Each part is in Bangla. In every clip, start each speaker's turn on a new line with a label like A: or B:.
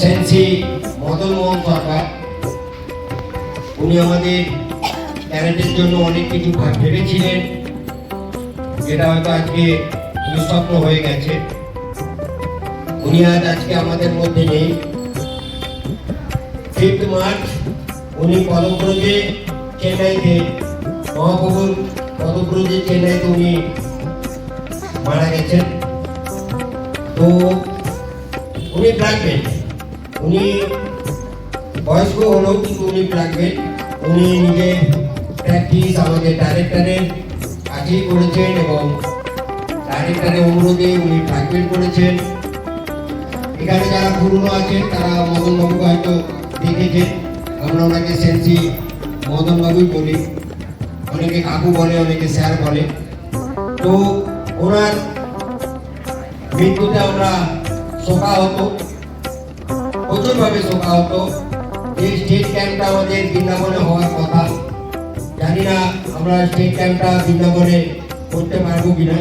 A: সেন্সি মদন মোহন সরকার। উনি আমাদের ক্যারেটের জন্য অনেক কিছু ভেবেছিলেন, যেটা হয়তো আজকে দুঃস্বপ্ন হয়ে গেছে। উনি আজকে আমাদের মধ্যে নেই। 5 মার্চ উনি পদব্রজে চেন্নাইতে, মহাপ্রভুর পদব্রজে চেন্নাইতে উনি মারা গেছেন। তো উনি ব্ল্যাকবেল্ট, উনি বয়স্ক হলেও কিন্তু উনি ব্ল্যাকবেল্ট। উনি নিজে প্র্যাকটিস আমাদের ডাইরেক্টরের কাছেই করেছেন এবং ডাইরেক্টরের অনুরোধে উনি ব্ল্যাকবেল্ট করেছেন। এখানে যারা পুরনো আছেন তারা মদনবাবুকে হয়তো দেখেছেন। আমরা ওনাকে সেন্সি মদনবাবুই বলি, অনেকে কাকু বলে, অনেকে স্যার বলে। তো ওনার মৃত্যুতে আমরা শোকাহত, প্রচুরভাবে শোকাহত। এই স্টেট ক্যাম্পটা আমাদের বৃন্দাবনে হওয়ার কথা, জানি না আমরা স্টেট ক্যাম্পটা বৃন্দাবনে করতে পারবো কিনা,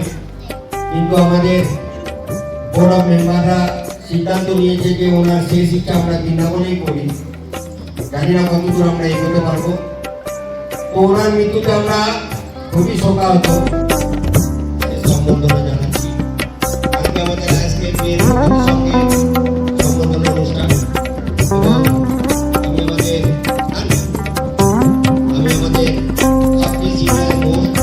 A: কিন্তু আমাদের বোর্ড অফ মেম্বাররা সিদ্ধান্ত নিয়েছে যে ওনার শেষ ইচ্ছা আমরা বৃন্দাবনেই করি। জানি না কতদূর আমরা এগোতে পারবো। তো ওনার মৃত্যুতে আমরা খুবই শোকাহত। সম্বর্ধনা জানাচ্ছি আজকে আমাদের আজকের সঙ্গে সম্বর্ধনা অনুষ্ঠান। আমি আমাদের সবচেয়ে সিনিয়র মোস্ট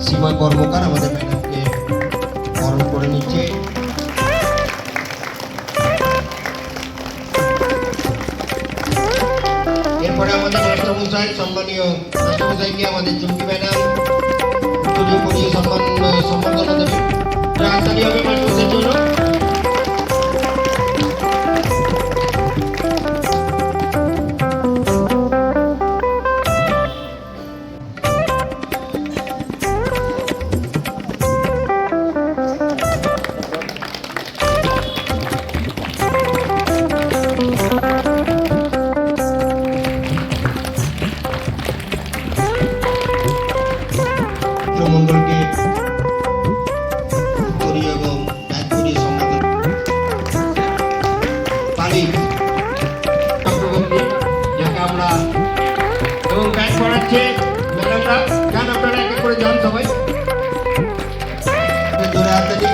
A: সীমা কর্মকার আমাদের ম্যাডামকে বরণ করে নিচ্ছে। এরপরে আমাদের মাস্টারমশাই, সম্মানীয় মাস্টারমশাইকে আমাদের চুমকি ম্যাডাম উত্তরীয় পরিয়ে সম্বর্ধনা দেবে। রাজধানী হবে মাস্টারমশাইয়ের জন্য। মন্ডলকে উত্তরীয় এবং রাজপুরী সম্বোধন পালি চক্রবর্তী, যাকে আমরা এবং গান করাচ্ছে ম্যাডামরা। গান আপনারা এক এক করে যান সবাই, জোরে হাত তালি।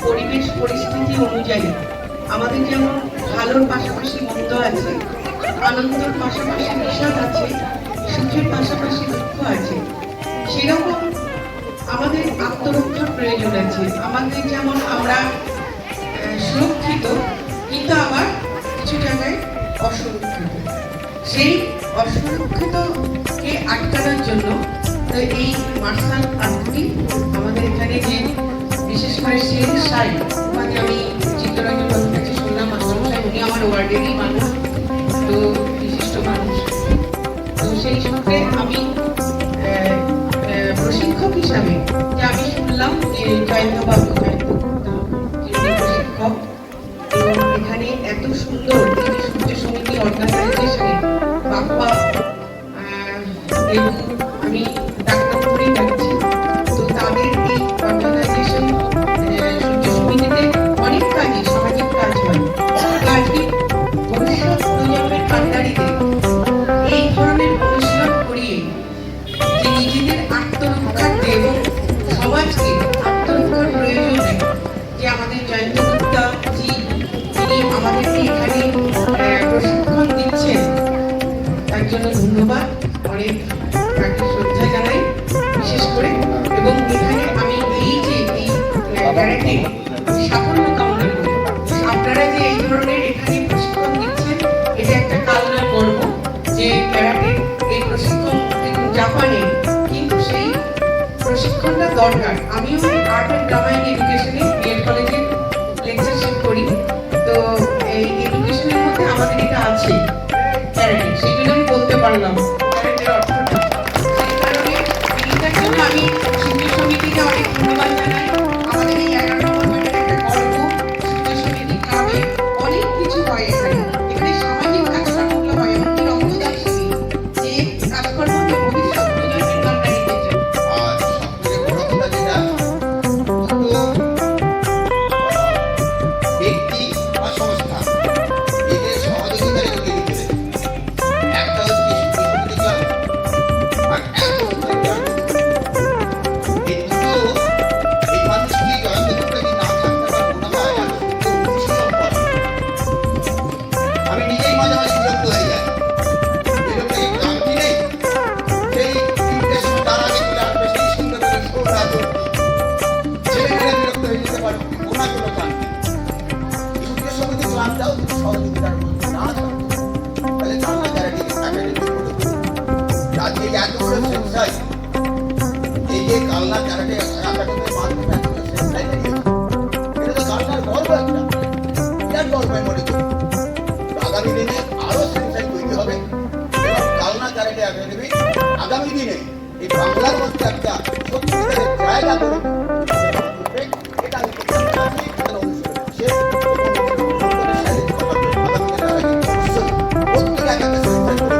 B: পরিবেশ পরিস্থিতি অনুযায়ী আমাদের যেমন ভালোর পাশাপাশি মন্দ আছে, আনন্দের পাশাপাশি বিষাদ আছে, সুখের পাশাপাশি দুঃখ আছে, সেরকম আমাদের আত্মরক্ষার প্রয়োজন আছে। আমাদের যেমন আমরা সুরক্ষিত, কিন্তু আবার কিছু জায়গায় অসুরক্ষিত। সেই অসুরক্ষিতকে আটকানোর জন্য এই মার্শাল আর্টটি আমাদের এখানে যে বিশেষ করে শেখ সাই, ওখানে আমি চিত্তরঞ্জন বাবুর কাছে শুনলাম, মাস্টারমশাই উনি আমার ওয়ার্ডেরই মানুষ, তো বিশিষ্ট মানুষ। তো সেই সূত্রে আমি প্রশিক্ষক হিসাবে যে আমি শুনলাম যে জয়ন্ত বাবু প্রশিক্ষক, তো এখানে এত সুন্দর সূর্য সমিতি অর্গানাইজেশনে বাবা এবং আমি ডাক্তার করে যাচ্ছি। তো তাদের এই অর্গানাইজেশন সূর্য সমিতিতে অনেক কাজই সামাজিক কাজ হয়। কাজটি ভবিষ্যৎ প্রজন্মের কান্ডারিতে এই ধরনের অনুশীলন করিয়ে যে নিজেদের আত্মরক্ষার্থে এবং সমাজকে আত্মরক্ষার প্রয়োজনে যে আমাদের জয়ন্ত গুপ্তা জি, তিনি আমাদেরকে এখানে প্রশিক্ষণ দিচ্ছেন, তার জন্য ধন্যবাদ। অনেক তাকে শ্রদ্ধা জানাই বিশেষ করে। এবং এখানে আমি এই যে এই ক্যারাটে সাফল্য কামনা করি। আপনারা যে এই ধরনের এখানে প্রশিক্ষণ দিচ্ছেন, এটা একটা কালনার গর্ব যে ক্যারাটে এই প্রশিক্ষণ দেখুন জাপানে, কিন্তু সেই প্রশিক্ষণটা দরকার। আমিও আর্ট অ্যান্ড ড্রামা এডুকেশনে বিএড কলেজে লেকচারশিপ করি, তো এই এডুকেশনের মধ্যে আমাদের এটা আছে ক্যারাটে, সেই জন্য আমি বলতে পারলাম ক্যারাটের অর্থটা। সেই কারণে এইটার জন্য আমি শিল্পী সমিতিকে অনেক ধন্যবাদ জানাই। আমাদের এই 11 নম্বর ওয়ার্ডের একটা গর্ব, শিল্পী সমিতি ক্লাবে অনেক কিছু হয় এখানে। এখানে সামাজিক কাজকর্মগুলো হয়, এমনকি রক্তদান শিবির, যে কাজকর্মকে ভবিষ্যৎ প্রজন্মের কান্না নিতে চাই।
C: আর সবথেকে বড় কথা যেটা, দুটো ব্যক্তি বা সংস্থা এদের সহযোগিতার এগিয়ে দিতে হবে। একটা হচ্ছে শিল্পী ক্লাব আর একটা হচ্ছে জয়ন্ত গ্রুপ। এই দুটো, এই মানুষটি জয়ন্ত গ্রুপে যদি না থাকতে আমার মনে হয় আর অনুশীলন করে। আমি নিজেই মাঝে মাঝে বিরক্ত হয়ে যাই, এরকম এই ক্লাবটি নেই, সেই তিনটের সময় তার আগে চলে আসবে, সেই সুন্দর করে শো না করতে ছেলেমেয়েরা বিরক্ত হয়ে যেতে পারে, ওনা কোনো কারণ নেই। সূর্য সমিতি ক্লাবটাও যদি সহযোগিতার মধ্যে না থাকতো, তাহলে কালনা ক্যারাটে একাডেমি করে আজকে এই এত বড় সেন্সাই, এই যে কালনা ক্যারাটে একাডেমির মাধ্যমে এত বড় সেন্সাই বেরিয়েছে, এটা তো কালনার গর্ব, একটা বিরাট গর্ব আমি মনে করি। আগামী দিনে আরো সেন্সাই তৈরি হবে এবং কালনা ক্যারাটে একাডেমি আগামী দিনে এই বাংলার মধ্যে একটা সত্যিকারের জায়গা করে দেবে। এটা আমি প্রত্যাশা করি, তাদের অনুসরণ করছে এবং নতুন শৈলীর কথা বলে আগামী দিনে আগামী ভবিষ্যৎ প্রত্যেক এলাকাতে সেন্সাই করে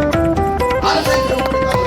C: আর সেন্সাই করে কালনা।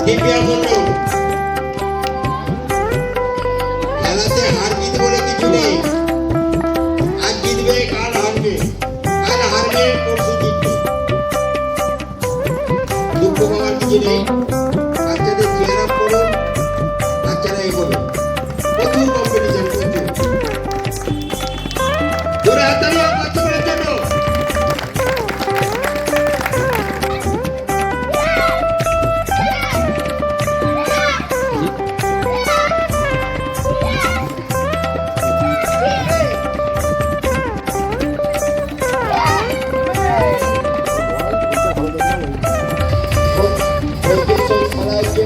A: দিব্যা মণ্ডল, খেলাতে হার জিত বলে কিছু নেই। আজ জিতবে কাল হারবে, কাল হারবে পরশু জিতবে। দুঃখ পাওয়ার কিছু নেই। বাচ্চাদের চেয়ার আপ করুন, বাচ্চারা এগোবে। প্রচুর কম্পিটিশন, প্রচুর। জোরে হাততালি হোক বাচ্চাদের জন্য।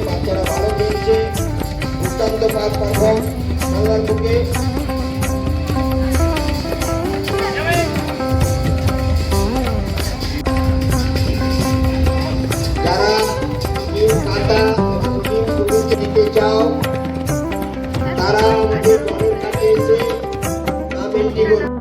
A: বাচ্চারা ভালো খেলছে, দুর্দান্ত পাস পারফর্ম বাংলার বুকে। যারা টিম কাটা টিম শুরুতে দিতে চাও তারা আমাদের দলের কাছে এসে নাম এন্ট্রি করুন।